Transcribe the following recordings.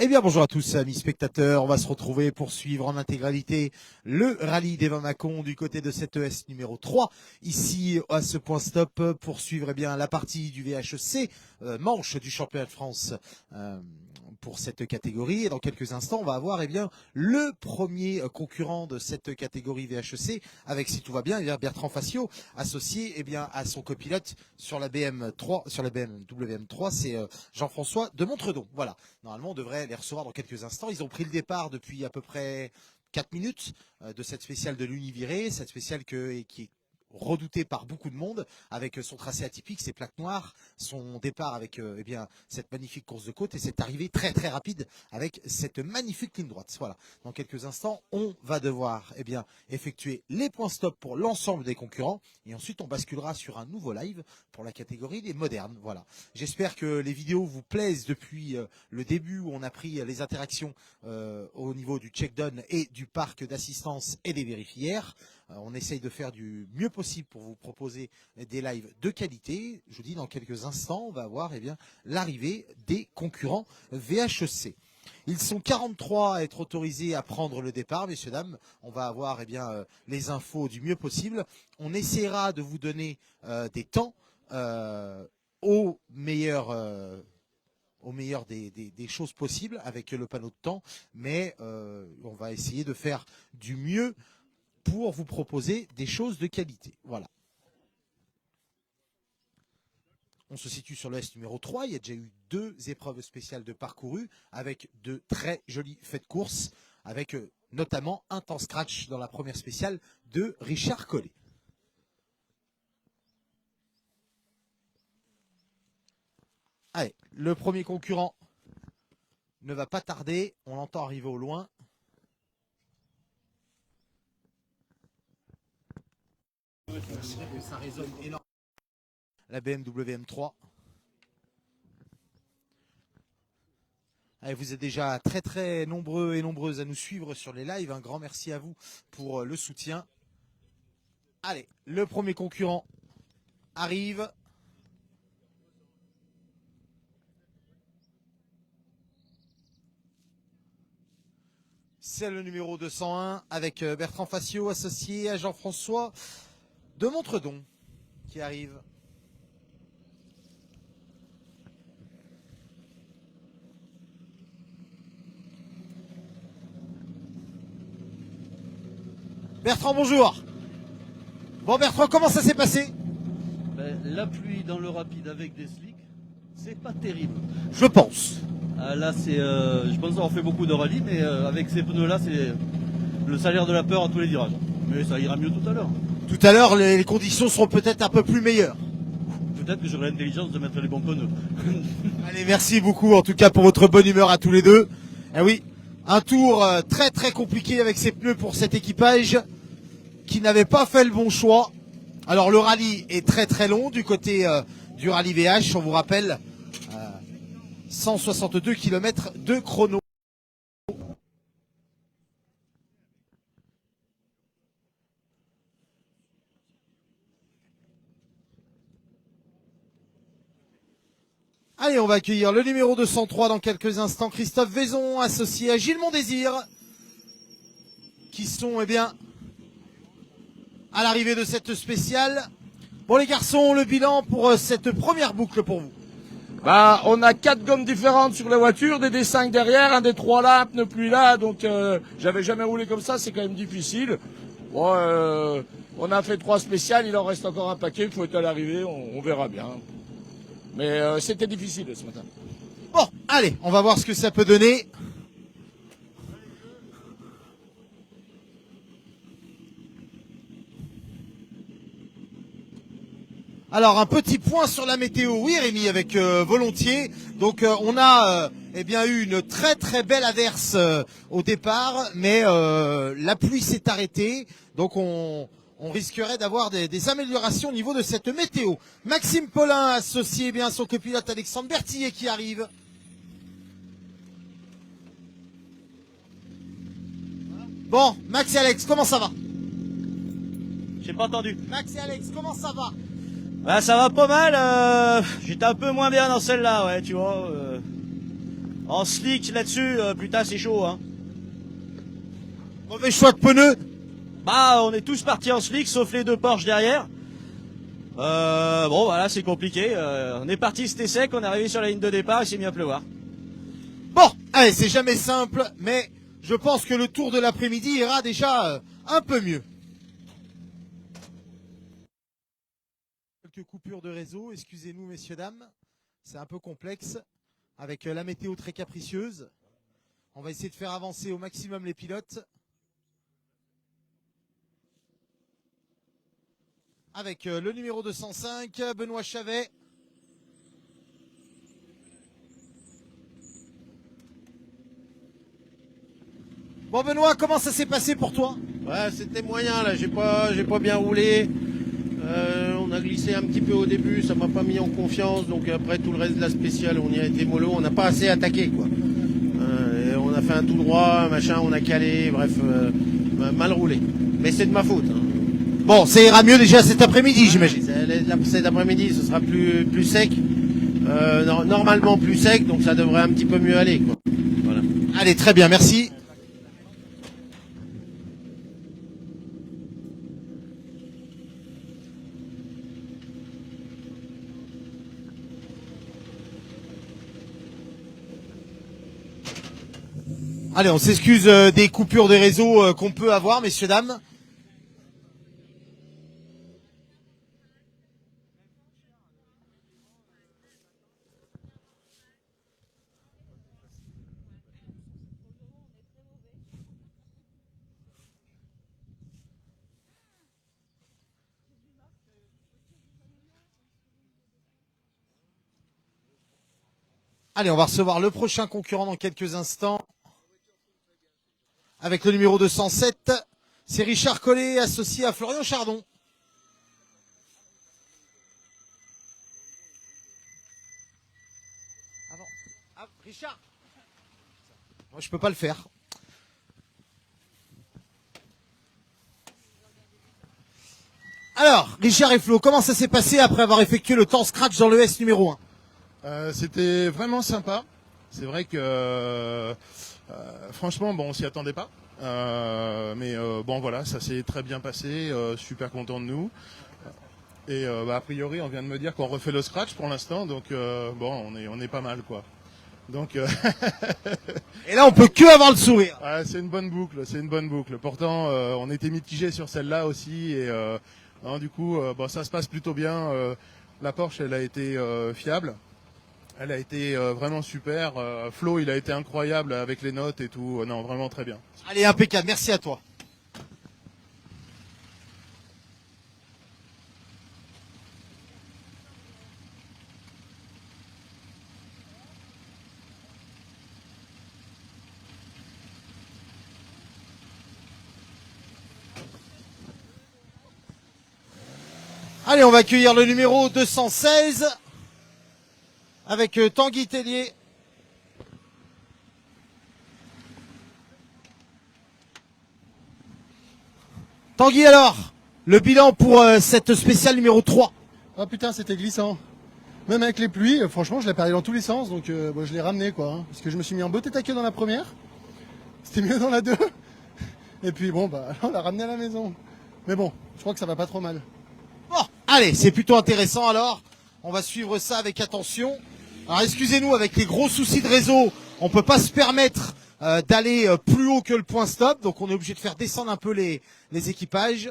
Eh bien bonjour à tous amis spectateurs, on va se retrouver pour suivre en intégralité le rallye des Vins Mâcon du côté de cette ES numéro 3, ici à ce point stop pour suivre la partie du VHC, manche du championnat de France pour cette catégorie. Et dans quelques instants on va avoir le premier concurrent de cette catégorie VHC avec, si tout va bien, Bertrand Facio, associé à son copilote sur la BM3, sur la BMW M3, c'est Jean-François de Montredon. Voilà. Normalement, on devrait les recevoir dans quelques instants. Ils ont pris le départ depuis à peu près 4 minutes de cette spéciale de l'Univiré, cette spéciale qui est redoutée par beaucoup de monde, avec son tracé atypique, ses plaques noires, son départ avec cette magnifique course de côte et cette arrivée très très rapide avec cette magnifique ligne droite. Voilà. Dans quelques instants, on va devoir effectuer les points stop pour l'ensemble des concurrents et ensuite on basculera sur un nouveau live pour la catégorie des modernes. Voilà. J'espère que les vidéos vous plaisent depuis le début où on a pris les interactions au niveau du check-down et du parc d'assistance et des vérifières. On essaye de faire du mieux possible pour vous proposer des lives de qualité. Je vous dis, dans quelques instants, on va avoir l'arrivée des concurrents VHC. Ils sont 43 à être autorisés à prendre le départ, messieurs, dames. On va avoir les infos du mieux possible. On essaiera de vous donner des temps au meilleur des choses possibles avec le panneau de temps. Mais on va essayer de faire du mieux pour vous proposer des choses de qualité. Voilà. On se situe sur l'Est numéro 3. Il y a déjà eu 2 épreuves spéciales de parcouru avec de très jolis faits de course, avec notamment un temps scratch dans la première spéciale de Richard Collet. Allez, le premier concurrent ne va pas tarder. On l'entend arriver au loin. Ça résonne énormément. La BMW M3. Allez, vous êtes déjà très très nombreux et nombreuses à nous suivre sur les lives. Un grand merci à vous pour le soutien. Allez, le premier concurrent arrive. C'est le numéro 201 avec Bertrand Facio associé à Jean-François de Montredon qui arrive. Bertrand, bonjour. Bon Bertrand, comment ça s'est passé? La pluie dans le rapide avec des slicks, c'est pas terrible. Je pense. Là, je pense avoir fait beaucoup de rallye, mais avec ces pneus-là, c'est le salaire de la peur à tous les virages. Mais ça ira mieux tout à l'heure. Tout à l'heure, les conditions seront peut-être un peu plus meilleures. Peut-être que j'aurai l'intelligence de mettre les bons pneus. Allez, merci beaucoup en tout cas pour votre bonne humeur à tous les deux. Eh oui, un tour très très compliqué avec ces pneus pour cet équipage qui n'avait pas fait le bon choix. Alors le rallye est très très long du côté du rallye VH, on vous rappelle 162 km de chrono. Allez, on va accueillir le numéro 203 dans quelques instants, Christophe Vaison, associé à Gilles Mondésir, qui sont à l'arrivée de cette spéciale. Bon les garçons, le bilan pour cette première boucle pour vous. On a 4 gommes différentes sur la voiture, des D5 derrière, un D3 là, un pneu plus là, donc j'avais jamais roulé comme ça, c'est quand même difficile. Bon, on a fait 3 spéciales, il en reste encore un paquet, il faut être à l'arrivée, on verra bien. Mais c'était difficile ce matin. Bon, allez, on va voir ce que ça peut donner. Alors un petit point sur la météo, oui Rémi, avec volontiers. Donc on a eu une très très belle averse au départ, mais la pluie s'est arrêtée, donc on risquerait d'avoir des améliorations au niveau de cette météo. Maxime Paulin associé à son copilote Alexandre Berthier qui arrive. Bon, Max et Alex, comment ça va? J'ai pas entendu. Max et Alex, comment ça va? Ça va pas mal. J'étais un peu moins bien dans celle-là, ouais, tu vois. En slick là-dessus, putain c'est chaud hein. Mauvais choix de pneus. Bah on est tous partis en slick sauf les deux Porsche derrière. Bon voilà c'est compliqué. On est parti, c'était sec, on est arrivé sur la ligne de départ et s'est mis à pleuvoir. Bon, allez, c'est jamais simple, mais je pense que le tour de l'après-midi ira déjà un peu mieux. Quelques coupures de réseau, excusez-nous messieurs, dames. C'est un peu complexe, avec la météo très capricieuse. On va essayer de faire avancer au maximum les pilotes. Avec le numéro 205, Benoît Chavet. Bon Benoît, comment ça s'est passé pour toi? Ouais, c'était moyen là, j'ai pas bien roulé. On a glissé un petit peu au début, ça m'a pas mis en confiance. Donc après tout le reste de la spéciale, on y a été mollo, on n'a pas assez attaqué quoi. Et on a fait un tout droit, machin, on a calé, bref, mal roulé. Mais c'est de ma faute. Hein. Bon, ça ira mieux déjà cet après-midi, j'imagine. Cet après-midi, ce sera plus sec. Normalement plus sec, donc ça devrait un petit peu mieux aller quoi. Voilà. Allez, très bien, merci. Allez, on s'excuse des coupures de réseau qu'on peut avoir, messieurs, dames. Allez, on va recevoir le prochain concurrent dans quelques instants. Avec le numéro 207, c'est Richard Collet, associé à Florian Chardon. Ah, Richard, moi je peux pas le faire. Alors, Richard et Flo, comment ça s'est passé après avoir effectué le temps scratch dans le S numéro 1? C'était vraiment sympa. C'est vrai que franchement, bon, on s'y attendait pas. Mais bon, voilà, ça s'est très bien passé. Super content de nous. Et a priori, on vient de me dire qu'on refait le scratch pour l'instant. Donc bon, on est pas mal, quoi. Donc Et là, on peut que avoir le sourire. ouais, c'est une bonne boucle, c'est une bonne boucle. Pourtant, on était mitigé sur celle-là aussi. Et non, du coup, bon, ça se passe plutôt bien. La Porsche, elle a été fiable. Elle a été vraiment super. Flo, il a été incroyable avec les notes et tout. Non, vraiment très bien. Allez, impeccable, merci à toi. Allez, on va accueillir le numéro 216 avec Tanguy Tellier. Tanguy, alors, le bilan pour cette spéciale numéro 3. Ah putain, c'était glissant. Même avec les pluies, franchement, je l'ai perdu dans tous les sens, donc bon, je l'ai ramené quoi. Hein, parce que je me suis mis en beau tête à queue dans la première. C'était mieux dans la 2. Et puis bon, bah, on l'a ramené à la maison. Mais bon, je crois que ça va pas trop mal. Bon, allez, c'est plutôt intéressant alors. On va suivre ça avec attention. Alors excusez-nous, avec les gros soucis de réseau, on peut pas se permettre d'aller plus haut que le point stop. Donc on est obligé de faire descendre un peu les équipages.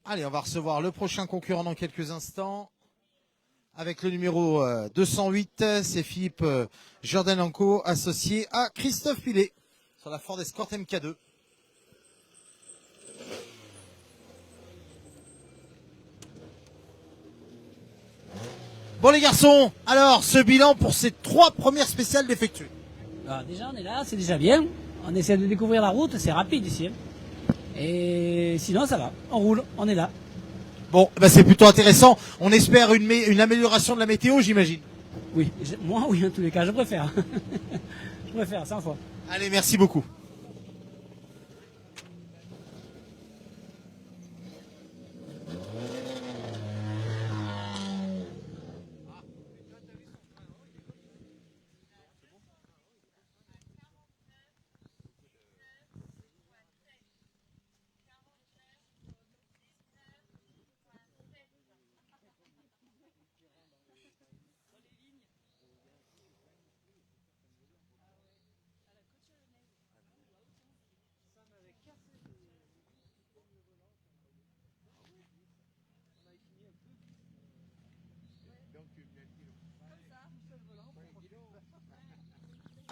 Allez, on va recevoir le prochain concurrent dans quelques instants. Avec le numéro 208, c'est Philippe Jordanenko, associé à Christophe Pilet sur la Ford Escort MK2. Bon les garçons, alors ce bilan pour ces 3 premières spéciales d'effectuer. Alors déjà on est là, c'est déjà bien. On essaie de découvrir la route, c'est rapide ici. Et sinon ça va, on roule, on est là. Bon, bah c'est plutôt intéressant. On espère une amélioration de la météo, j'imagine. Oui, moi oui, en tous les cas, je préfère. Je préfère, 100 fois. Allez, merci beaucoup.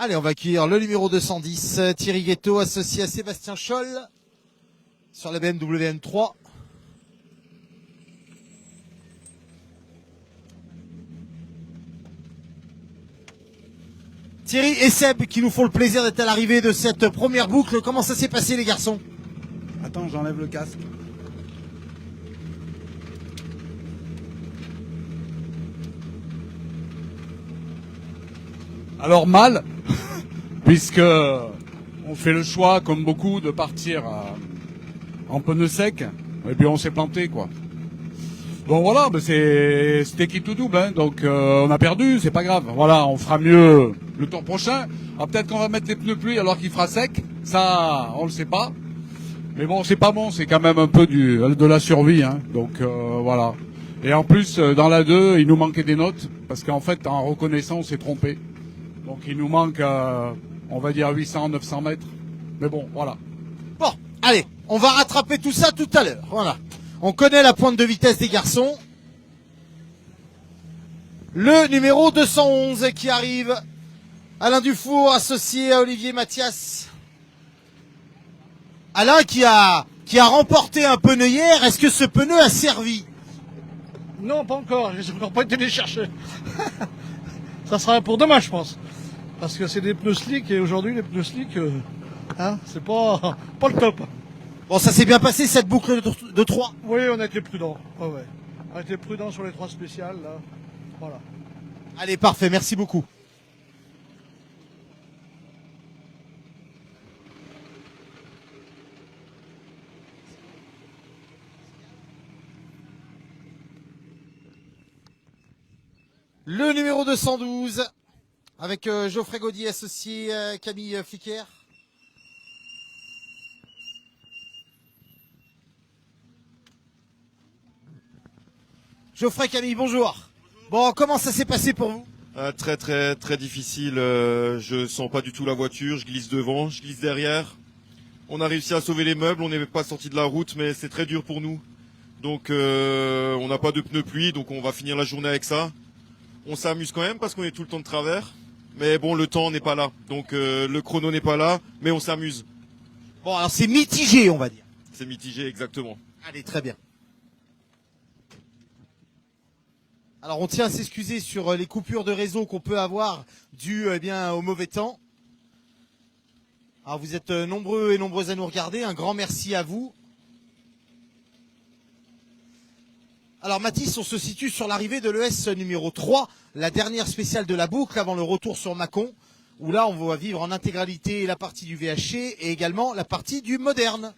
Allez, on va accueillir le numéro 210, Thierry Guetto, associé à Sébastien Scholl, sur la BMW M3. Thierry et Seb qui nous font le plaisir d'être à l'arrivée de cette première boucle. Comment ça s'est passé, les garçons? Attends, j'enlève le casque. Alors mal, puisque on fait le choix, comme beaucoup, de partir en pneu sec, et puis on s'est planté, quoi. Bon voilà, ben c'était qui tout double, hein, donc on a perdu, c'est pas grave. Voilà, on fera mieux le tour prochain. Alors peut-être qu'on va mettre les pneus pluie alors qu'il fera sec, ça on le sait pas. Mais bon, c'est pas bon, c'est quand même un peu de la survie, hein, donc voilà. Et en plus, dans la 2, il nous manquait des notes, parce qu'en fait, en reconnaissant, on s'est trompé. Donc il nous manque, on va dire 800, 900 mètres. Mais bon, voilà. Bon, allez, on va rattraper tout ça tout à l'heure. Voilà. On connaît la pointe de vitesse des garçons. Le numéro 211 qui arrive. Alain Dufour, associé à Olivier Mathias. Alain qui a remporté un pneu hier. Est-ce que ce pneu a servi? Non, pas encore. Je n'ai encore pas été les chercher. Ça sera pour demain, je pense. Parce que c'est des pneus slick et aujourd'hui, les pneus slick, c'est pas le top. Bon, ça s'est bien passé cette boucle de 3. Oui, on a été prudents. Ouais. On a été prudents sur les 3 spéciales, là. Voilà. Allez, parfait, merci beaucoup. Le numéro 212, avec Geoffrey Gaudier associé à Camille Flicker. Geoffrey, Camille, bonjour. Bon, comment ça s'est passé pour vous? Très difficile. Je sens pas du tout la voiture. Je glisse devant, je glisse derrière. On a réussi à sauver les meubles. On n'est pas sorti de la route, mais c'est très dur pour nous. Donc, on n'a pas de pneus pluie, donc on va finir la journée avec ça. On s'amuse quand même parce qu'on est tout le temps de travers. Mais bon, le temps n'est pas là. Donc, le chrono n'est pas là, mais on s'amuse. Bon, alors c'est mitigé, on va dire. C'est mitigé, exactement. Allez, très bien. Alors on tient à s'excuser sur les coupures de réseau qu'on peut avoir dues au mauvais temps. Alors vous êtes nombreux et nombreuses à nous regarder, un grand merci à vous. Alors Mathis, on se situe sur l'arrivée de l'ES numéro 3, la dernière spéciale de la boucle avant le retour sur Mâcon, où là on va vivre en intégralité la partie du VHC et également la partie du moderne.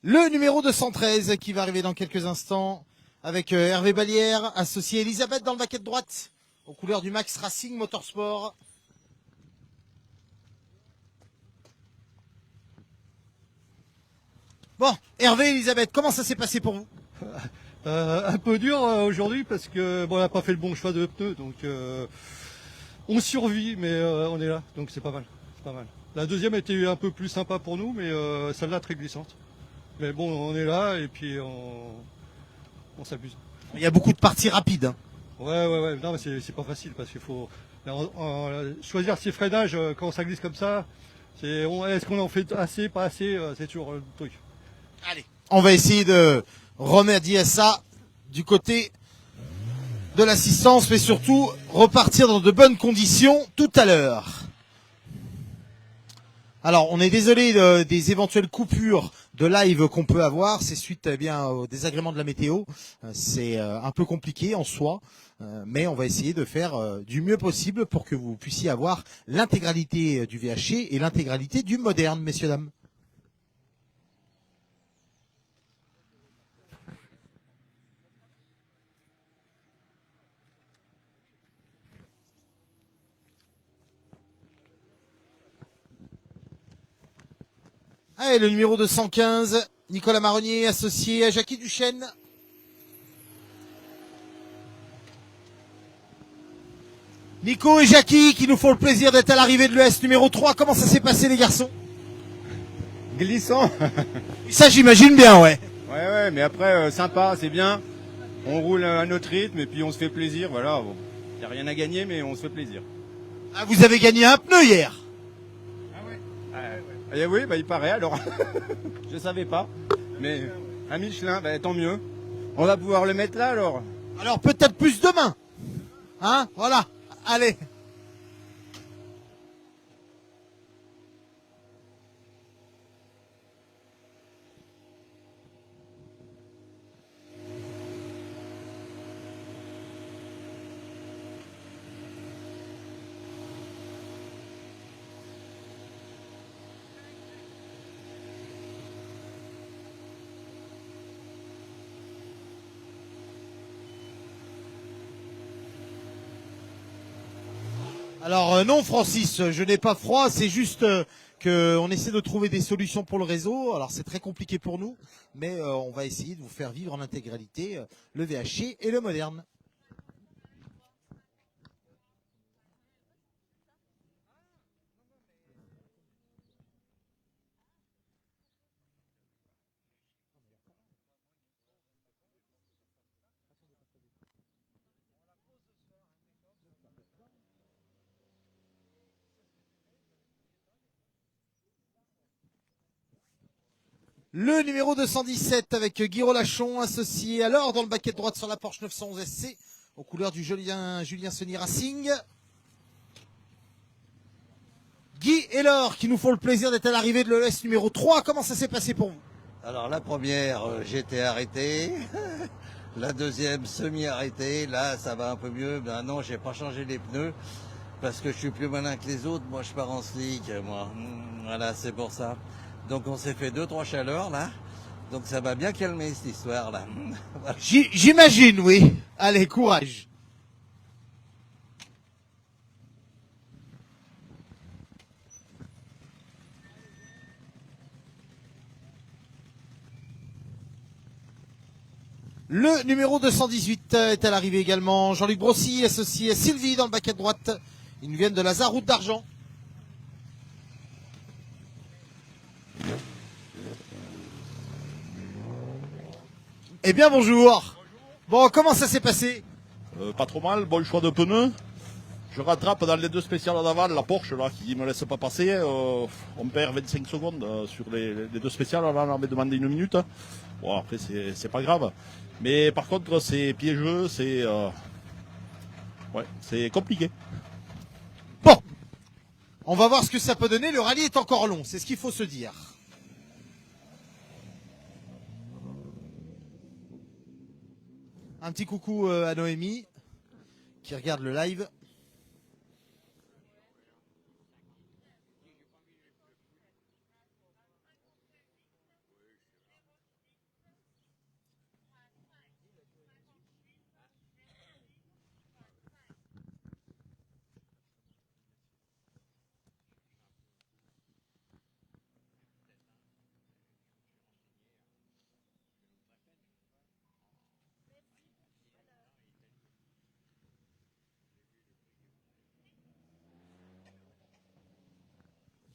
Le numéro 213 qui va arriver dans quelques instants avec Hervé Ballière, associé Elisabeth dans le baquet de droite, aux couleurs du Max Racing Motorsport. Bon, Hervé, Elisabeth, comment ça s'est passé pour vous? Un peu dur aujourd'hui parce que on n'a pas fait le bon choix de pneus, donc on survit, mais on est là, donc c'est pas mal. La deuxième était un peu plus sympa pour nous, mais celle-là très glissante. Mais bon, on est là et puis on s'abuse. Il y a beaucoup de parties rapides. Hein. Ouais. Non, mais c'est pas facile parce qu'il faut choisir ses freinages quand ça glisse comme ça. Est-ce qu'on en fait assez, pas assez, c'est toujours le truc. Allez, on va essayer de remédier à ça du côté de l'assistance, mais surtout repartir dans de bonnes conditions tout à l'heure. Alors, on est désolé des éventuelles coupures de live qu'on peut avoir. C'est suite au désagrément de la météo. C'est un peu compliqué en soi, mais on va essayer de faire du mieux possible pour que vous puissiez avoir l'intégralité du VHC et l'intégralité du moderne, messieurs, dames. Allez, le numéro 215, Nicolas Marronnier, associé à Jackie Duchesne. Nico et Jackie qui nous font le plaisir d'être à l'arrivée de l'ES numéro 3. Comment ça s'est passé, les garçons? Glissant. Ça, j'imagine bien, ouais. Ouais, mais après, sympa, c'est bien. On roule à notre rythme et puis on se fait plaisir, voilà. Bon. Y a rien à gagner, mais on se fait plaisir. Ah, vous avez gagné un pneu hier. Eh oui, il paraît alors. Je savais pas. Mais un Michelin, tant mieux. On va pouvoir le mettre là alors. Alors peut-être plus demain. Hein? Voilà. Allez. Alors non Francis, je n'ai pas froid, c'est juste qu'on essaie de trouver des solutions pour le réseau. Alors c'est très compliqué pour nous, mais on va essayer de vous faire vivre en intégralité le VHC et le moderne. Le numéro 217 avec Guy Rolachon associé alors dans le baquet de droite sur la Porsche 911 SC aux couleurs du Julien Sony Racing. Guy et Laure qui nous font le plaisir d'être à l'arrivée de l'ES numéro 3. Comment ça s'est passé pour vous? Alors la première, j'étais arrêté. La deuxième, semi-arrêté. Là, ça va un peu mieux. Ben non, j'ai pas changé les pneus parce que je suis plus malin que les autres. Moi, je pars en slick, moi. Voilà, c'est pour ça. Donc on s'est fait 2-3 chaleurs là, donc ça va bien calmer cette histoire là. Voilà. J'imagine, oui. Allez, courage. Le numéro 218 est à l'arrivée également. Jean-Luc Brossy associé à Sylvie dans le baquet de droite. Ils nous viennent de la Zaroute d'Argent. Eh bien bonjour. Bon, comment ça s'est passé? Pas trop mal, bon choix de pneus. Je rattrape dans les deux spéciales d'avant, la Porsche là, qui me laisse pas passer. On perd 25 secondes sur les deux spéciales, là, on avait demandé 1 minute. Bon, après c'est pas grave. Mais par contre c'est piégeux, c'est compliqué. Bon, on va voir ce que ça peut donner. Le rallye est encore long, c'est ce qu'il faut se dire. Un petit coucou à Noémie qui regarde le live.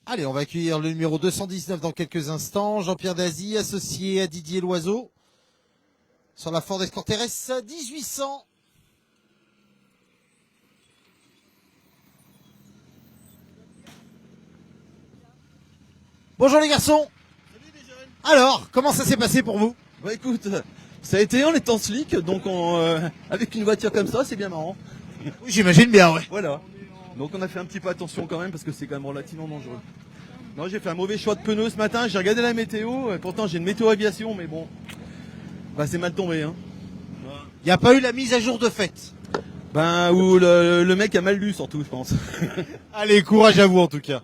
Allez, on va accueillir le numéro 219 dans quelques instants. Jean-Pierre Dazy, associé à Didier Loiseau. Sur la Ford Escort RS 1800. Bonjour les garçons. Alors, comment ça s'est passé pour vous? Bah écoute, Ça a été en étant slick, donc avec une voiture comme ça, c'est bien marrant. Oui, j'imagine bien, ouais. Voilà. Donc on a fait un petit peu attention quand même parce que c'est quand même relativement dangereux. Non, j'ai fait un mauvais choix de pneus ce matin, j'ai regardé la météo, pourtant j'ai une météo aviation, mais bon, bah c'est mal tombé. Hein. Il n'y a pas eu la mise à jour de fête. Ben, ou le mec a mal lu surtout, je pense. Allez, courage à vous en tout cas.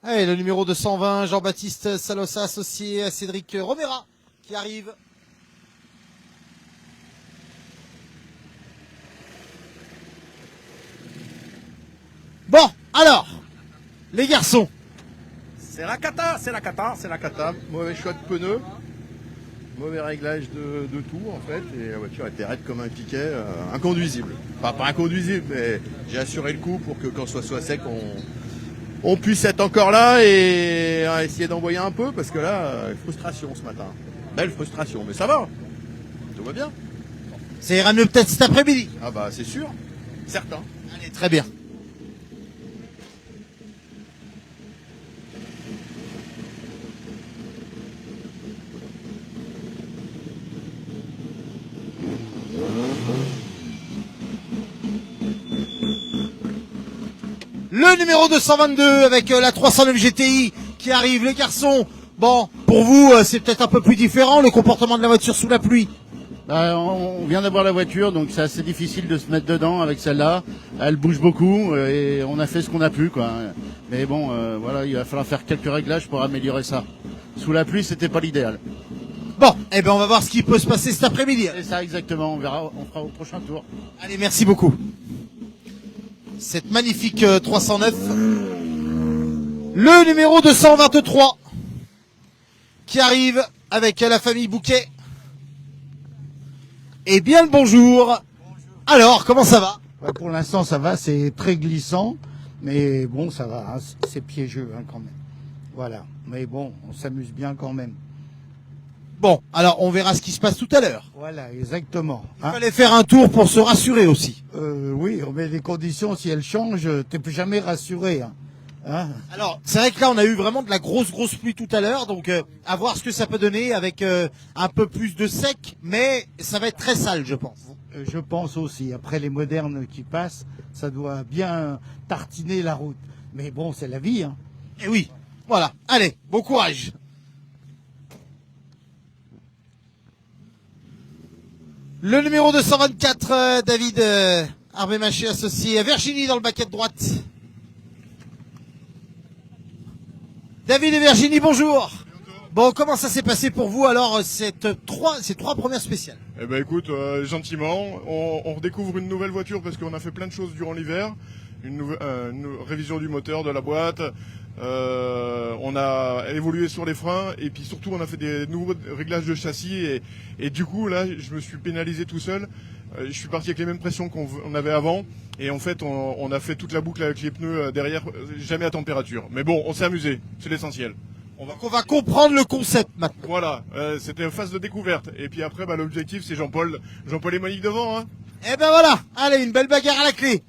Allez, le numéro 220, Jean-Baptiste Salossa, associé à Cédric Romera, qui arrive. Bon, alors, les garçons. C'est la cata, c'est la cata, c'est la cata. Mauvais choix de pneus, mauvais réglage de tout en fait, et la voiture était raide comme un piquet, inconduisible. Enfin, pas inconduisible, mais j'ai assuré le coup pour que quand ce soit sec, on puisse être encore là et essayer d'envoyer un peu, parce que là, frustration ce matin. Belle frustration, mais ça va, tout va bien. Ça ira mieux peut-être cet après-midi. Ah bah c'est sûr, certain. Allez, très bien. Le numéro 222 avec la 309 GTI qui arrive, les garçons. Bon, pour vous, c'est peut-être un peu plus différent le comportement de la voiture sous la pluie. On vient d'avoir la voiture, donc c'est assez difficile de se mettre dedans avec celle-là. Elle bouge beaucoup et on a fait ce qu'on a pu, quoi. Mais bon, voilà, il va falloir faire quelques réglages pour améliorer ça. Sous la pluie, c'était pas l'idéal. Bon, eh ben on va voir ce qui peut se passer cet après-midi. C'est ça exactement, on verra, on fera au prochain tour. Allez, merci beaucoup. Cette magnifique 309. Le numéro 223 qui arrive avec la famille Bouquet. Eh bien le bonjour. Alors, comment ça va? Pour l'instant, ça va, c'est très glissant, mais bon, ça va, hein, c'est piégeux hein, quand même. Voilà, mais bon, on s'amuse bien quand même. Bon, alors on verra ce qui se passe tout à l'heure. Voilà, exactement. Il fallait faire un tour pour se rassurer aussi. Oui, mais les conditions, si elles changent, t'es plus jamais rassuré. Hein. Alors, c'est vrai que là, on a eu vraiment de la grosse pluie tout à l'heure, donc à voir ce que ça peut donner avec un peu plus de sec, mais ça va être très sale, je pense. Je pense aussi. Après les modernes qui passent, ça doit bien tartiner la route. Mais bon, c'est la vie. Hein. Et oui, voilà. Allez, bon courage. Le numéro 224, David Arbé-Maché, associé à Virginie dans le baquet de droite. David et Virginie, bonjour. Bon, comment ça s'est passé pour vous alors ces trois premières spéciales? Eh ben écoute, gentiment, on redécouvre une nouvelle voiture parce qu'on a fait plein de choses durant l'hiver. Une révision du moteur, de la boîte. On a évolué sur les freins et puis surtout on a fait des nouveaux réglages de châssis et du coup là je me suis pénalisé tout seul. Je suis parti avec les mêmes pressions qu'on avait avant et en fait on a fait toute la boucle avec les pneus derrière, jamais à température. Mais bon, on s'est amusé, c'est l'essentiel. On va comprendre le concept maintenant. Voilà, c'était une phase de découverte et puis après l'objectif c'est Jean-Paul et Monique devant. Hein. Eh ben voilà, allez, une belle bagarre à la clé.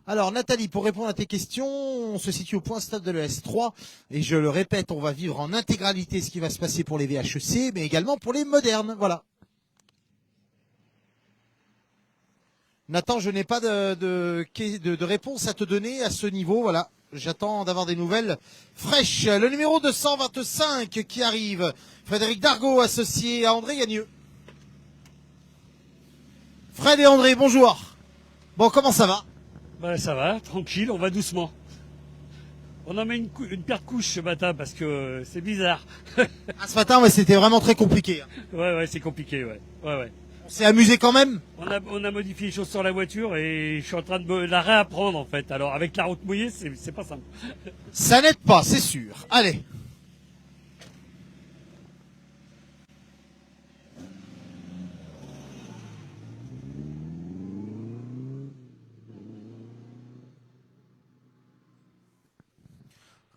Alors Nathalie, pour répondre à tes questions, on se situe au point stade de l'ES3 et je le répète, on va vivre en intégralité ce qui va se passer pour les VHEC, mais également pour les modernes, voilà. Nathan, je n'ai pas de réponse à te donner à ce niveau, voilà. J'attends d'avoir des nouvelles fraîches. Le numéro 225 qui arrive, Frédéric Dargaud, associé à André Gagneux. Fred et André, bonjour. Bon, comment ça va? Bah ça va, tranquille, on va doucement. On en met une paire de couches ce matin parce que c'est bizarre. Ce matin, ouais, c'était vraiment très compliqué. Ouais, c'est compliqué, ouais. On s'est amusé quand même? On a modifié les choses sur la voiture et je suis en train de la réapprendre en fait. Alors avec la route mouillée, c'est pas simple. Ça n'aide pas, c'est sûr. Allez.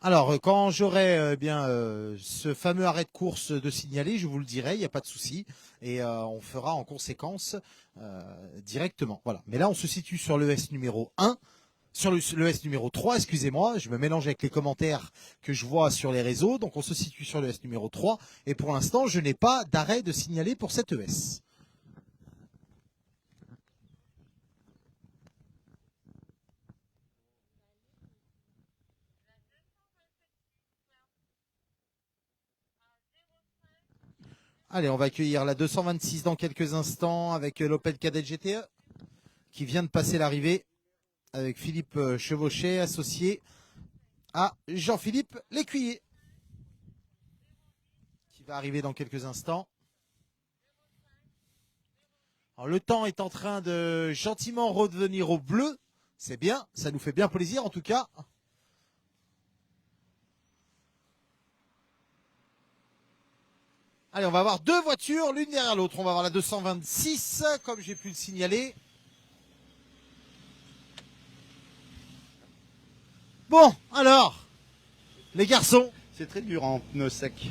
Alors, quand j'aurai ce fameux arrêt de course de signaler, je vous le dirai, il n'y a pas de souci, et on fera en conséquence directement. Voilà. Mais là, on se situe sur le S numéro 1, sur le S numéro 3, excusez-moi, je me mélange avec les commentaires que je vois sur les réseaux, donc on se situe sur le S numéro 3, et pour l'instant, je n'ai pas d'arrêt de signaler pour cette ES. Allez, on va accueillir la 226 dans quelques instants avec l'Opel Kadett GTE qui vient de passer l'arrivée avec Philippe Chevauchet, associé à Jean-Philippe Lécuyer, qui va arriver dans quelques instants. Alors, le temps est en train de gentiment revenir au bleu. C'est bien, ça nous fait bien plaisir en tout cas. Allez, on va avoir deux voitures, l'une derrière l'autre. On va avoir la 226, comme j'ai pu le signaler. Bon, alors, les garçons. C'est très dur en pneus secs.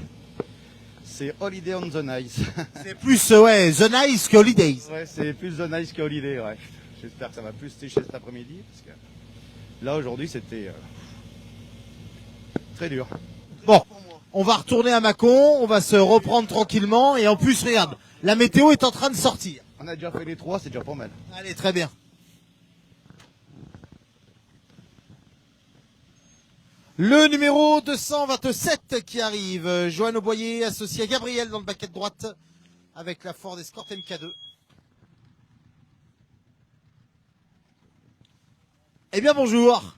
C'est Holiday on the Nice. C'est plus, The Nice que Holidays. Ouais, c'est plus The Nice que Holiday, ouais. J'espère que ça va plus sécher cet après-midi, parce que là, aujourd'hui, c'était très dur. Bon, on va retourner à Mâcon, on va se reprendre tranquillement, et en plus, regarde, la météo est en train de sortir. On a déjà fait les 3, c'est déjà pas mal. Allez, très bien. Le numéro 227 qui arrive, Joanne Auboyer, associé à Gabriel dans le baquet de droite, avec la Ford Escort MK2. Eh bien, bonjour.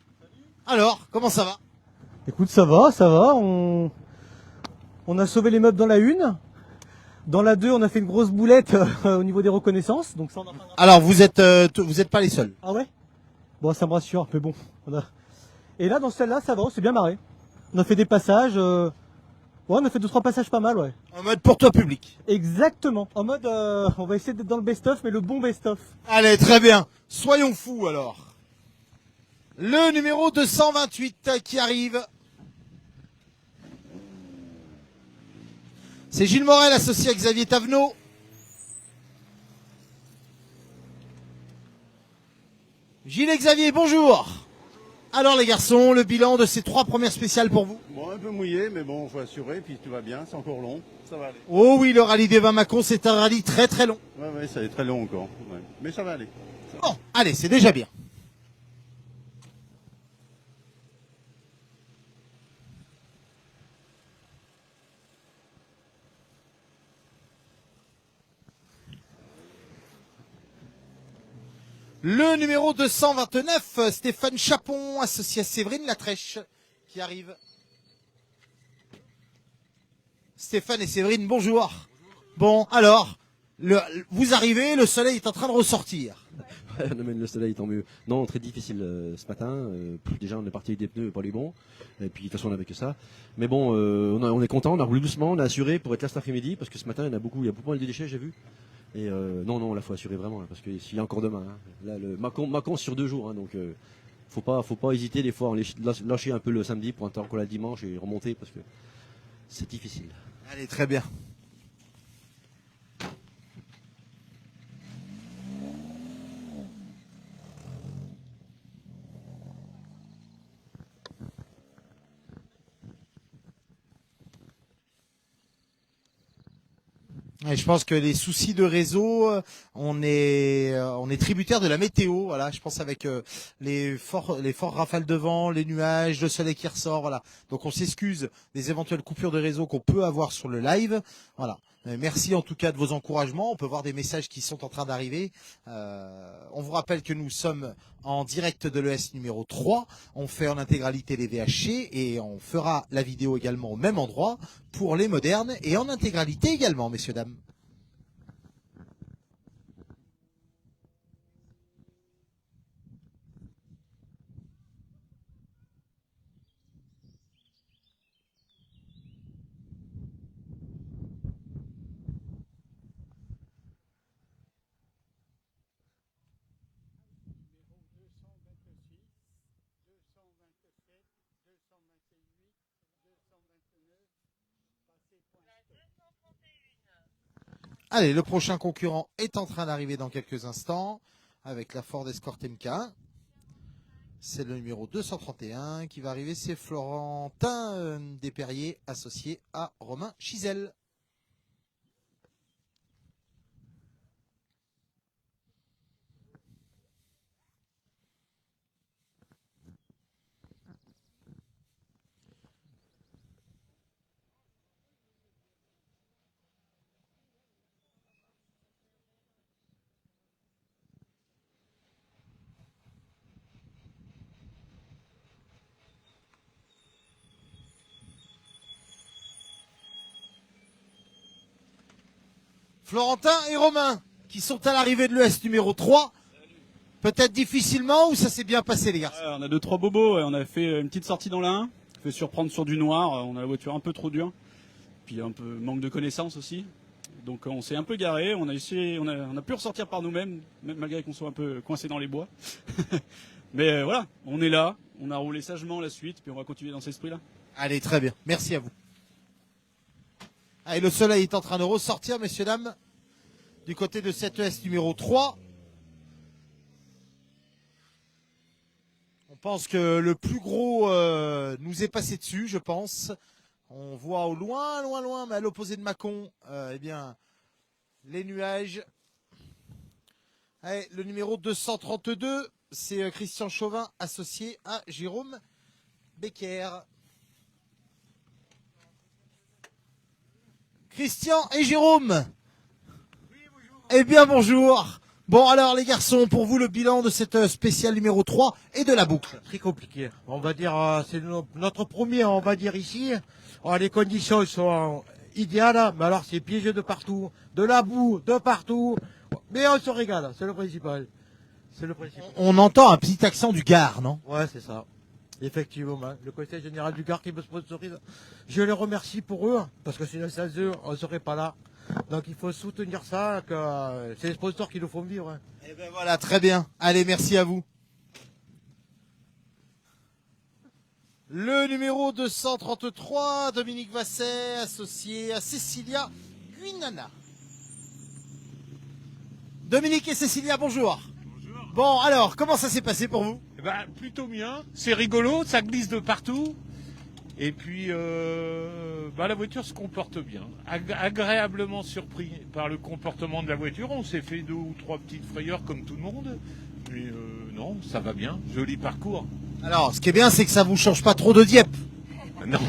Alors, comment ça va? Écoute, ça va. On a sauvé les meubles dans la 1. Dans la 2, on a fait une grosse boulette au niveau des reconnaissances. Donc ça, on a... Alors, vous êtes pas les seuls. Ah ouais? Bon, ça me rassure, mais bon. Et là, dans celle-là, ça va, on s'est bien marré. On a fait des passages. Ouais, on a fait 2-3 passages pas mal, ouais. En mode pour toi public. Exactement. En mode, on va essayer d'être dans le best-of, mais le bon best-of. Allez, très bien. Soyons fous alors. Le numéro 228 qui arrive. C'est Gilles Morel, associé à Xavier Tavenot. Gilles et Xavier, bonjour. Alors les garçons, le bilan de ces 3 premières spéciales pour vous? Bon, un peu mouillé, mais bon, faut assurer, puis tout va bien, c'est encore long, ça va aller. Oh oui, le rallye des 20 Mâcon, c'est un rallye très très long. Ouais, ça va être très long encore, ouais. Mais ça va aller. Bon, allez, c'est déjà bien. Le numéro 229, Stéphane Chapon, associé à Séverine Latrèche, qui arrive. Stéphane et Séverine, bonjour. Bon, alors, vous arrivez, le soleil est en train de ressortir. Ouais, on amène le soleil, tant mieux. Non, très difficile ce matin. Déjà, on est parti avec des pneus pas les bons. Et puis, de toute façon, on n'avait que ça. Mais bon, on est content, on a roulé doucement, on a assuré pour être là cet après-midi, parce que ce matin, il y a beaucoup de déchets, j'ai vu. Et non, là, faut assurer vraiment, parce que s'il y a encore demain. Hein. Là, le Mâcon sur 2 jours, hein, donc faut pas hésiter des fois à lâcher un peu le samedi pour attendre encore le dimanche et remonter, parce que c'est difficile. Allez, très bien. Et je pense que les soucis de réseau, on est tributaire de la météo, voilà. Je pense avec les forts rafales de vent, les nuages, le soleil qui ressort, voilà. Donc on s'excuse des éventuelles coupures de réseau qu'on peut avoir sur le live, voilà. Merci en tout cas de vos encouragements. On peut voir des messages qui sont en train d'arriver. On vous rappelle que nous sommes en direct de l'ES numéro 3. On fait en intégralité les VHC et on fera la vidéo également au même endroit pour les modernes et en intégralité également, messieurs, dames. Allez, le prochain concurrent est en train d'arriver dans quelques instants avec la Ford Escort MK1. C'est le numéro 231 qui va arriver. C'est Florentin Desperriers, associé à Romain Chizel. Florentin et Romain, qui sont à l'arrivée de l'ES numéro 3. Peut-être difficilement ou ça s'est bien passé, les garçons? On a 2-3 bobos, on a fait une petite sortie dans la 1, fait surprendre sur du noir, on a la voiture un peu trop dure, puis un peu manque de connaissances aussi. Donc on s'est un peu garé, on a pu ressortir par nous-mêmes, même malgré qu'on soit un peu coincé dans les bois. Mais voilà, on est là, on a roulé sagement la suite, puis on va continuer dans cet esprit-là. Allez, très bien, merci à vous. Allez, le soleil est en train de ressortir, messieurs, dames, du côté de cette ES numéro 3. On pense que le plus gros nous est passé dessus, je pense. On voit au loin, loin, loin, mais à l'opposé de Mâcon, eh bien, les nuages. Allez, le numéro 232, c'est Christian Chauvin, associé à Jérôme Becker. Christian et Jérôme. Eh bien, bonjour. Bon, alors, les garçons, pour vous, le bilan de cette spéciale numéro 3 et de la boucle. Très compliqué. On va dire, c'est notre premier, on va dire ici. Alors, les conditions sont idéales, mais alors c'est piégeux de partout, de la boue, de partout. Mais on se régale, c'est le principal. C'est le principal. On entend un petit accent du Gard, non? Ouais, c'est ça. Effectivement, le conseil général du Gard qui me sponsorise. Je les remercie pour eux, parce que sinon sans eux, on ne serait pas là. Donc il faut soutenir ça, que c'est les sponsors qui nous font vivre. Hein. Eh ben voilà, très bien. Allez, merci à vous. Le numéro 233, Dominique Vasset, associé à Cécilia Guinana. Dominique et Cécilia, bonjour. Bonjour. Bon, alors, comment ça s'est passé pour vous? Eh ben, plutôt bien. C'est rigolo, ça glisse de partout. Et puis, la voiture se comporte bien. Agréablement surpris par le comportement de la voiture. On s'est fait 2 ou 3 petites frayeurs comme tout le monde. Mais non, ça va bien. Joli parcours. Alors, ce qui est bien, c'est que ça vous change pas trop de Dieppe. Non.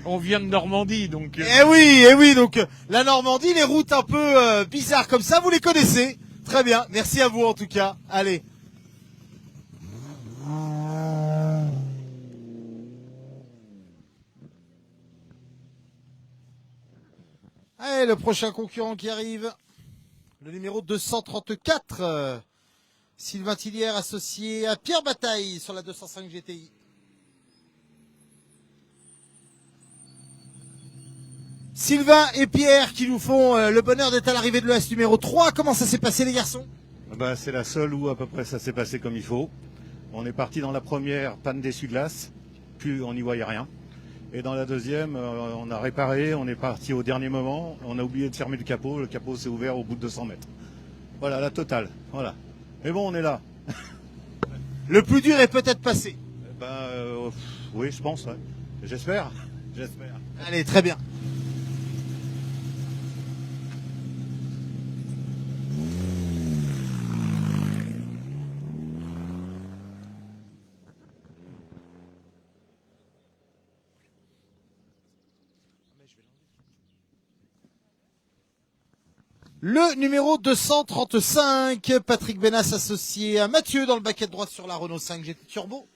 On vient de Normandie, donc... Eh oui, donc la Normandie, les routes un peu bizarres comme ça, vous les connaissez. Très bien, merci à vous en tout cas. Allez. Allez, le prochain concurrent qui arrive, le numéro 234, Sylvain Tillière, associé à Pierre Bataille sur la 205 GTI. Sylvain et Pierre qui nous font le bonheur d'être à l'arrivée de l'ES numéro 3. Comment ça s'est passé, les garçons? C'est la seule où à peu près ça s'est passé comme il faut. On est parti dans la première, panne d'essuie-glace, puis on n'y voyait rien. Et dans la deuxième, on a réparé, on est parti au dernier moment, on a oublié de fermer le capot s'est ouvert au bout de 200 mètres. Voilà, la totale, voilà. Mais bon, on est là. Le plus dur est peut-être passé. Oui, je pense, ouais. J'espère. Allez, très bien. Le numéro 235, Patrick Benas associé à Mathieu dans le baquet droit sur la Renault 5 GT Turbo.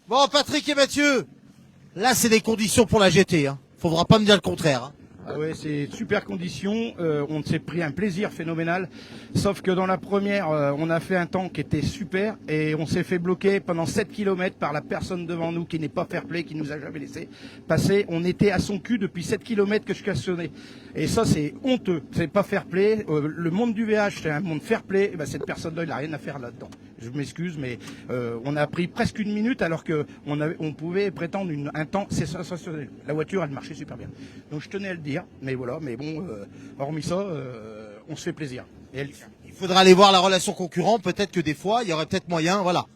Bon, Patrick et Mathieu, là c'est des conditions pour la GT. Faudra pas me dire le contraire. Ah ouais, c'est super conditions. On s'est pris un plaisir phénoménal. Sauf que dans la première, on a fait un temps qui était super et on s'est fait bloquer pendant 7 km par la personne devant nous qui n'est pas fair play, qui nous a jamais laissé passer. On était à son cul depuis 7 km que je cassonnais. Et ça, c'est honteux. C'est pas fair play. Le monde du VH, c'est un monde fair play. Et ben, cette personne-là, il n'a rien à faire là-dedans. Je m'excuse, mais on a pris presque une minute alors que on pouvait prétendre un temps. C'est sensationnel. La voiture, elle marchait super bien. Donc je tenais à le dire. Mais voilà, mais bon, hormis ça, on se fait plaisir. Il faudra aller voir la relation concurrent, peut-être que des fois, il y aurait peut-être moyen, voilà.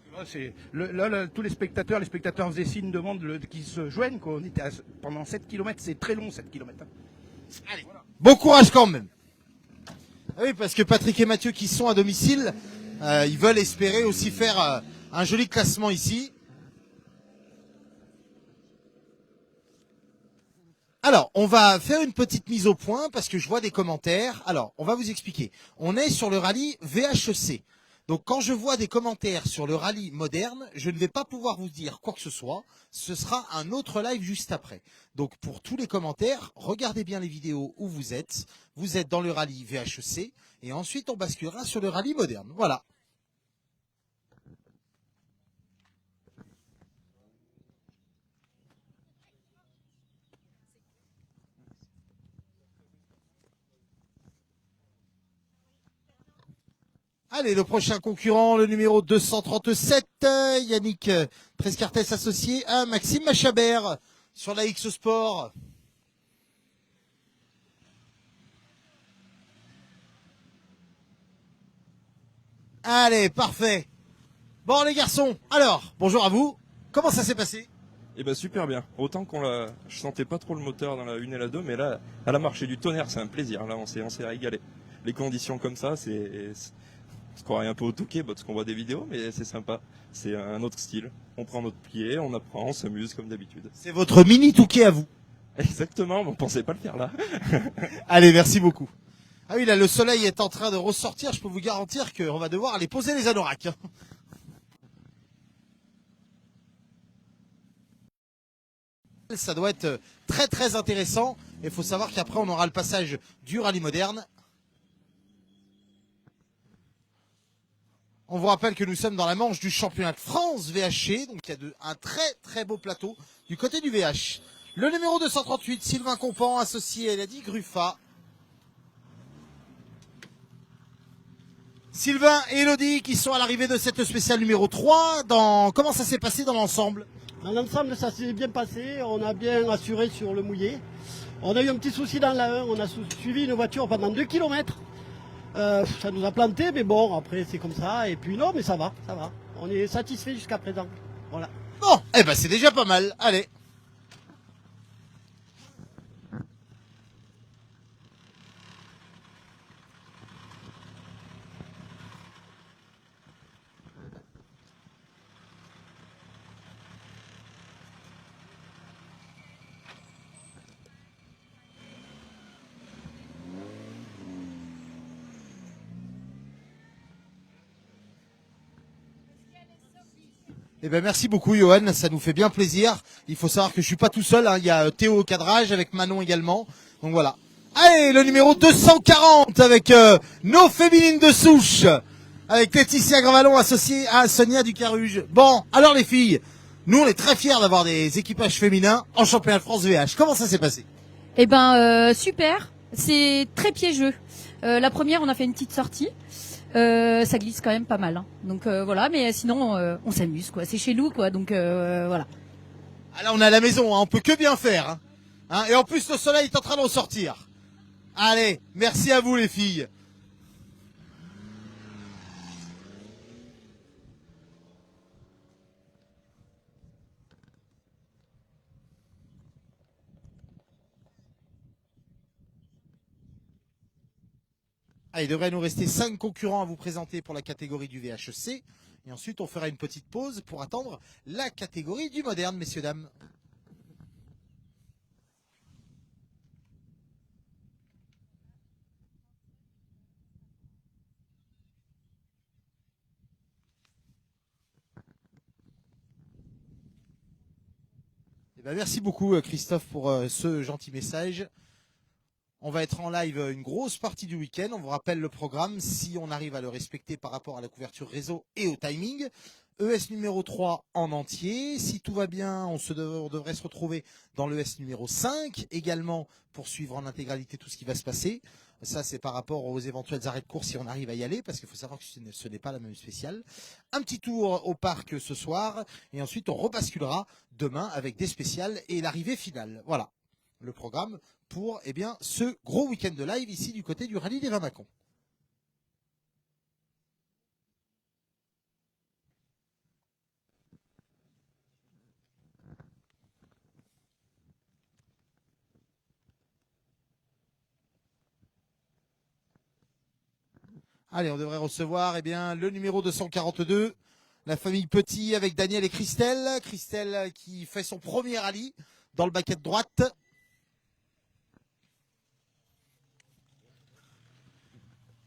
Là, tous les spectateurs faisaient signe, demandent qu'ils se joignent. Quoi. On était pendant 7 km, c'est très long 7 km. Allez, bon courage quand même. Ah oui, parce que Patrick et Mathieu qui sont à domicile, ils veulent espérer aussi faire un joli classement ici. Alors, on va faire une petite mise au point parce que je vois des commentaires. Alors, on va vous expliquer. On est sur le rallye VHEC. Donc, quand je vois des commentaires sur le rallye moderne, je ne vais pas pouvoir vous dire quoi que ce soit. Ce sera un autre live juste après. Donc, pour tous les commentaires, regardez bien les vidéos où vous êtes. Vous êtes dans le rallye VHEC et ensuite on basculera sur le rallye moderne. Voilà. Allez, le prochain concurrent, le numéro 237, Yannick Prescartes associé à Maxime Machabert sur la X Sport. Allez, parfait. Bon les garçons, alors, bonjour à vous. Comment ça s'est passé? Eh ben super bien. Autant je sentais pas trop le moteur dans la 1 et la 2, mais là, elle a marché du tonnerre, c'est un plaisir. Là, on s'est régalé. Les conditions comme ça, on se croirait un peu au Touquet, parce qu'on voit des vidéos, mais c'est sympa. C'est un autre style. On prend notre pied, on apprend, on s'amuse comme d'habitude. C'est votre mini Touquet à vous. Exactement, mais on pensait pas le faire là. Allez, merci beaucoup. Ah oui, là, le soleil est en train de ressortir. Je peux vous garantir qu'on va devoir aller poser les anoraks. Ça doit être très très intéressant. Il faut savoir qu'après, on aura le passage du rallye moderne. On vous rappelle que nous sommes dans la manche du championnat de France VHC. Donc, il y a un très très beau plateau du côté du VH. Le numéro 238, Sylvain Compan, associé à Elodie Gruffa. Sylvain et Elodie qui sont à l'arrivée de cette spéciale numéro 3. Comment ça s'est passé dans l'ensemble? Dans l'ensemble, ça s'est bien passé. On a bien assuré sur le mouillé. On a eu un petit souci dans la 1. On a suivi une voiture pendant 2 km. Ça nous a planté, mais bon, après c'est comme ça. Et puis non, mais ça va, ça va. On est satisfait jusqu'à présent. Voilà. Bon, eh ben c'est déjà pas mal. Allez. Eh ben merci beaucoup Johan, ça nous fait bien plaisir. Il faut savoir que je suis pas tout seul, il y a Théo au cadrage avec Manon également. Donc voilà. Allez, le numéro 240 avec nos féminines de souche, avec Laetitia Gravalon associée à Sonia Ducaruge. Bon, alors les filles, nous on est très fiers d'avoir des équipages féminins en championnat de France VH. Comment ça s'est passé? Eh ben super, c'est très piégeux. La première, on a fait une petite sortie. Ça glisse quand même pas mal, hein. Donc voilà, mais sinon on s'amuse quoi. C'est chez nous quoi, donc voilà. Ah là on est à la maison, hein. On peut que bien faire. Hein. Et en plus le soleil est en train de ressortir. Allez, merci à vous les filles. Ah, il devrait nous rester 5 concurrents à vous présenter pour la catégorie du VHC. Et ensuite, on fera une petite pause pour attendre la catégorie du moderne, messieurs, dames. Ben, merci beaucoup Christophe pour ce gentil message. On va être en live une grosse partie du week-end. On vous rappelle le programme si on arrive à le respecter par rapport à la couverture réseau et au timing. ES numéro 3 en entier. Si tout va bien, on devrait se retrouver dans l'ES numéro 5 également pour suivre en intégralité tout ce qui va se passer. Ça, c'est par rapport aux éventuels arrêts de course si on arrive à y aller, parce qu'il faut savoir que ce n'est pas la même spéciale. Un petit tour au parc ce soir, et ensuite on rebasculera demain avec des spéciales et l'arrivée finale. Voilà le programme pour ce gros week-end de live ici du côté du rallye des Vins Mâcon. Allez, on devrait recevoir le numéro 242, la famille Petit avec Daniel et Christelle. Christelle qui fait son premier rallye dans le baquet de droite.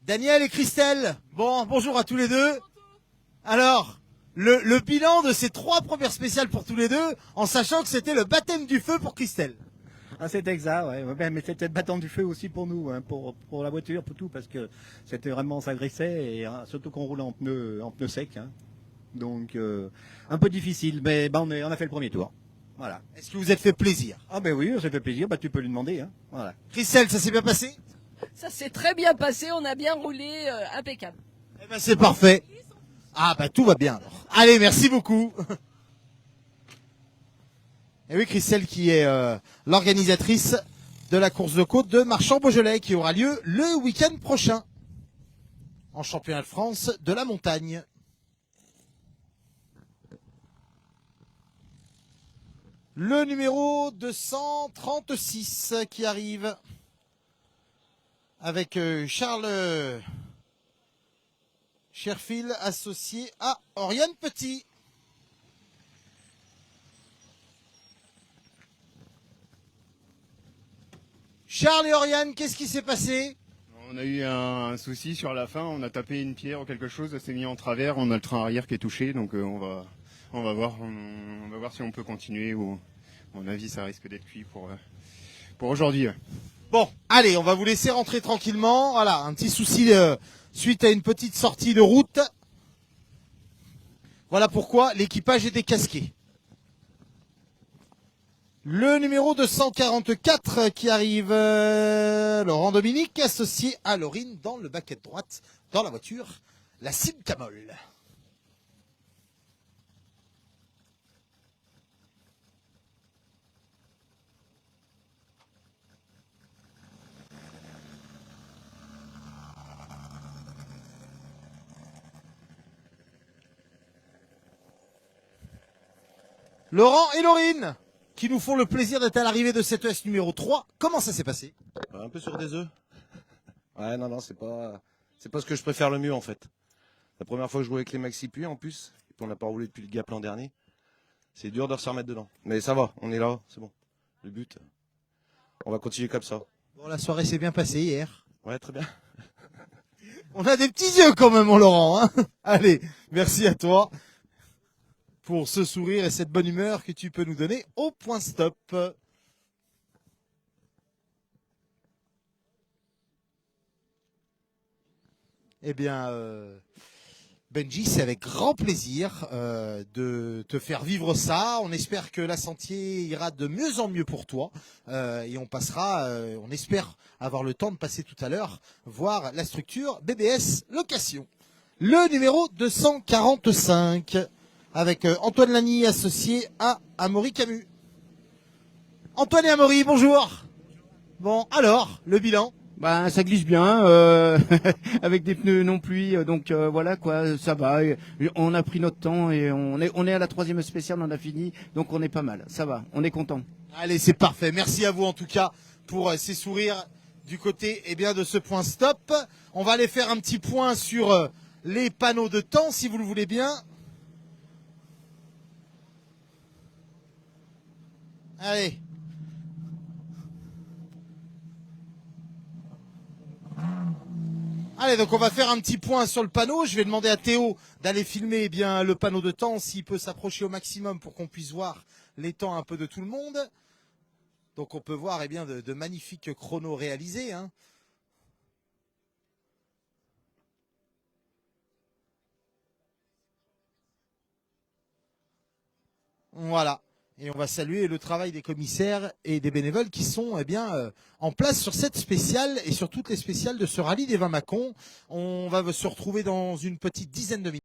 Daniel et Christelle, bon, bonjour à tous les deux. Alors, le bilan de ces 3 premières spéciales pour tous les deux, en sachant que c'était le baptême du feu pour Christelle. Ah, c'est exact, ouais. Mais c'était le bâton du feu aussi pour nous, hein, pour la voiture, pour tout, parce que c'était vraiment, ça graissait, et surtout qu'on roule en pneus secs. Hein. Donc, un peu difficile, mais on a fait le premier tour. Voilà. Est-ce que vous êtes fait plaisir? Ah ben oui, on s'est fait plaisir, tu peux lui demander. Hein. Voilà. Christelle, ça s'est bien passé? Ça s'est très bien passé, on a bien roulé, impeccable. Eh ben c'est parfait. Ah bah tout va bien alors. Allez, merci beaucoup. Et oui, Christelle qui est l'organisatrice de la course de côte de Marchand-Beaujolais qui aura lieu le week-end prochain en championnat de France de la montagne. Le numéro 236 qui arrive avec Charles Cherfield associé à Oriane Petit. Charles et Oriane, qu'est-ce qui s'est passé? On a eu un souci sur la fin, on a tapé une pierre ou quelque chose, ça s'est mis en travers, on a le train arrière qui est touché, donc on va voir si on peut continuer ou à mon avis ça risque d'être cuit pour aujourd'hui. Ouais. Bon, allez, on va vous laisser rentrer tranquillement. Voilà, un petit souci suite à une petite sortie de route. Voilà pourquoi l'équipage est décasqué. Le numéro 244 qui arrive, Laurent Dominique, associé à Laurine dans le baquet de droite, dans la voiture, la Simcamol. Laurent et Laurine, qui nous font le plaisir d'être à l'arrivée de cette ES numéro 3. Comment ça s'est passé? Un peu sur des œufs. Ouais, non, c'est pas ce que je préfère le mieux en fait. La première fois que je roulais avec les Maxi Puy en plus, et puis on n'a pas roulé depuis le Gap l'an dernier. C'est dur de se remettre dedans. Mais ça va, on est là, c'est bon. Le but, on va continuer comme ça. Bon, la soirée s'est bien passée hier. Ouais, très bien. On a des petits yeux quand même, mon Laurent. Hein. Allez, merci à toi pour ce sourire et cette bonne humeur que tu peux nous donner au point stop. Eh bien, Benji, c'est avec grand plaisir de te faire vivre ça. On espère que la sentier ira de mieux en mieux pour toi. Et on passera, on espère avoir le temps de passer tout à l'heure, voir la structure BBS Location. Le numéro 245, avec Antoine Lagny associé à Amaury Camus. Antoine et Amaury, bonjour. Bon, alors, le bilan? Ben, ça glisse bien, avec des pneus non pluie, donc voilà quoi, ça va. On a pris notre temps et on est à la 3e spéciale, on a fini, donc on est pas mal, ça va, on est content. Allez, c'est parfait. Merci à vous en tout cas pour ces sourires du côté de ce point stop. On va aller faire un petit point sur les panneaux de temps, si vous le voulez bien. Allez. Allez, donc on va faire un petit point sur le panneau. Je vais demander à Théo d'aller filmer eh bien le panneau de temps, s'il peut s'approcher au maximum pour qu'on puisse voir les temps un peu de tout le monde. Donc on peut voir eh bien de magnifiques chronos réalisés. Hein. Voilà. Et on va saluer le travail des commissaires et des bénévoles qui sont eh bien, en place sur cette spéciale et sur toutes les spéciales de ce rallye des Vins Mâcon. On va se retrouver dans une petite dizaine de minutes.